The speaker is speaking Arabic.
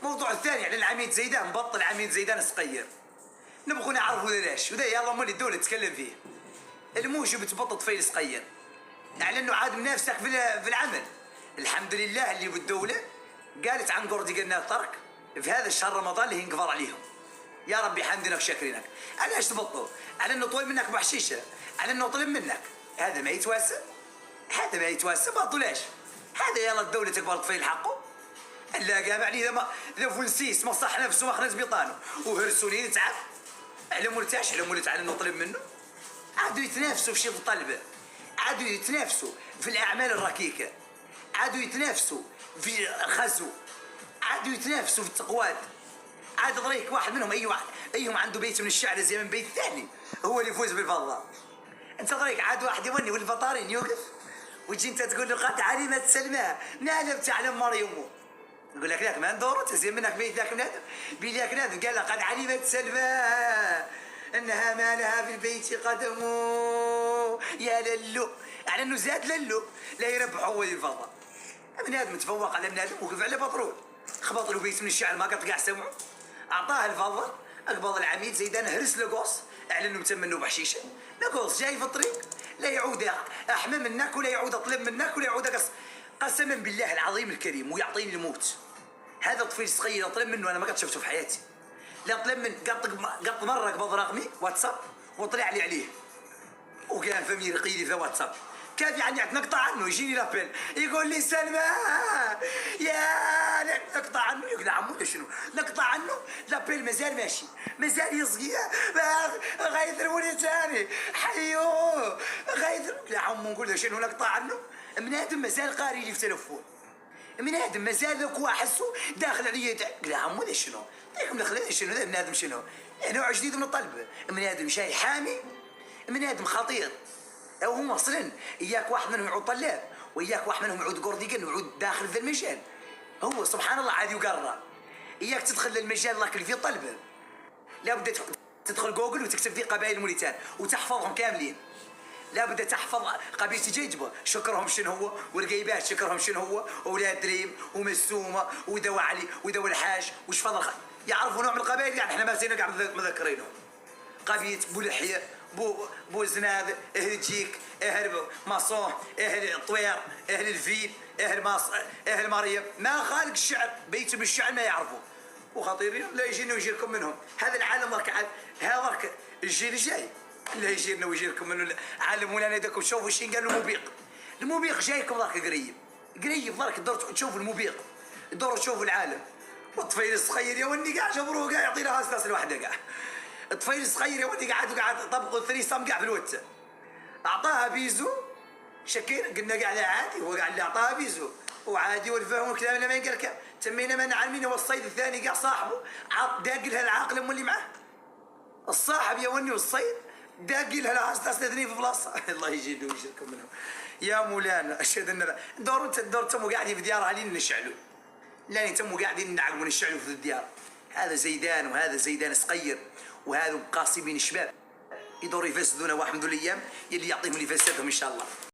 الموضوع الثاني على العميد زيدان، بطل عميد زيدان صغير. نبغوا نعرفوا ليش، وذا يلا مولي الدولة تتكلم فيه. الموجب بتبطل طفيل صغير على انه عاد منافسك في العمل. الحمد لله اللي بالدولة قالت عن قردي قلنا ترك في هذا الشهر رمضان اللي ينقفر عليهم. يا ربي حمدنا وشاكرينك. علاش تبطلوا؟ على انه طلب منك بحشيشه، على انه طلب منك. هذا ما يتواسى، هذا ما يتواسى. بطلوا ليش؟ هذا يلا الدولة تقبل طفيل حقه. لا قام عليه ذا فلسيس ما صح نفسه ما خرج بيطانه وهرسوني نتعب. على مرتاح على مولت على انه طلب منه. عادوا يتنافسوا في شي طلبه، عادوا يتنافسوا في الاعمال الركيكه، عادوا يتنافسوا في الخزو، عادوا يتنافسوا في التقواد. عاد ضريك واحد منهم اي واحد ايهم عنده بيت من الشعر زي من بيت ثاني هو اللي يفوز بالفضه. انت ضريك عاد واحد يوني والفطارين يوقف وتجي انت تقول له قد علمت سلمى ما لم تعلم مريم. يقول لك ذاك ما ندور تزين منك بيت ذاك بنادم بيداك نادم قال لك قد علمت سلمى انها ما لها في البيت قدم يا للو، على انه زاد للو لا يربح هو الفضه. بنادم تفوق على بنادم وقف على بطرول خبط له بيت من الشعر ما قطع سمعه اعطاه الفضه. اقبض العميد زيدان هرس لقوص على انه متم منه بحشيشه. لقوص جاي في الطريق لا يعود احمى منك ولا يعود اطلب منك ولا يعود قسما بالله العظيم الكريم ويعطيني الموت. هذا طفل صغير اطلب منه انا ما قد شفته في حياتي. لا طلب من قط مره قبض رقمي واتساب وطلع لي عليه وكان فمي رقيلي في واتساب. كيف يعني نقطع عنه يجيني لابيل يقول لي سلمى يا نقطع عنه. يقول عمو شنو نقطع عنه؟ لابيل مازال ماشي مازال يصقي غيثروني ثاني حيوه غيثر. يا عمو نقول له شنو نقطع عنه؟ بنادم مازال قاري لي في تلفون، بنادم مازال ذاك واحسه داخل عليا. قال يا عمو شنو؟ داكم داخل عليا شنو؟ ذا بنادم شنو؟ نوع جديد من الطلب، بنادم شاي حامي، بنادم خطير. او هم اصلا اياك واحد منهم يعود طلاب واياك واحد منهم يعود قرديقن ويعود داخل في المجال. هو سبحان الله عاد يقرر. اياك تدخل للمجال راك اللي فيه طلبه لابد تدخل جوجل وتكتب فيه قبائل موريتان وتحفظهم كاملين. لابد تحفظ قبيلة جيجبه شكرهم شنو هو، والقيبات شكرهم شنو هو، واولاد دريم ومسومه ودوا علي ودوا الحاج وش فضل يعرفوا نوع من القبائل. يعني احنا ما زلنا قاعد مذكرينهم. قبيلة بو لحيه بو زناد اهل جيك اهل ماصوح اهل الطوير اهل الفيل اهل مريم. ما خالق الشعر بيت من الشعر ما يعرفوا وخطيرين. لا يجينا ويجيركم منهم. هذا العالم هذا الجيل الجاي لا يجينا ويجيركم منه. علمونا يدكم شوفوا شين قال المبيق. المبيق جايكم ذاك قريب قريب ذاك تدوروا تشوفوا المبيق تدوروا تشوفوا العالم. والطفيل الصغير يا وني قاعد جبروه قاعد يعطينا هاستاس الوحده قاعد. الطفيل الصغير يا ولدي قاعد طبقوا الثري صم قاع في الوتة. اعطاها بيزو شكير قلنا قاعد عادي هو قاعد اعطاها بيزو وعادي والفهم والكلام اللي ما ينقال تمينا ما نعلمين. هو الصيد الثاني قاع صاحبه داق لها العاقل ام اللي معاه. الصاحب يا وني والصيد داق لها الاستاذ اثنين في بلاصه. الله يجيب ويجيركم منهم يا مولانا. اشهد ان دور تموا قاعدين في ديار علينا نشعلوا. لا تموا قاعدين نعقموا نشعلوا في الديار. هذا زيدان وهذا زيدان صغير وهذا قاصبين الشباب يدوروا يفسدونا واحد من الايام يلي يعطيهم اللي يفسدهم ان شاء الله.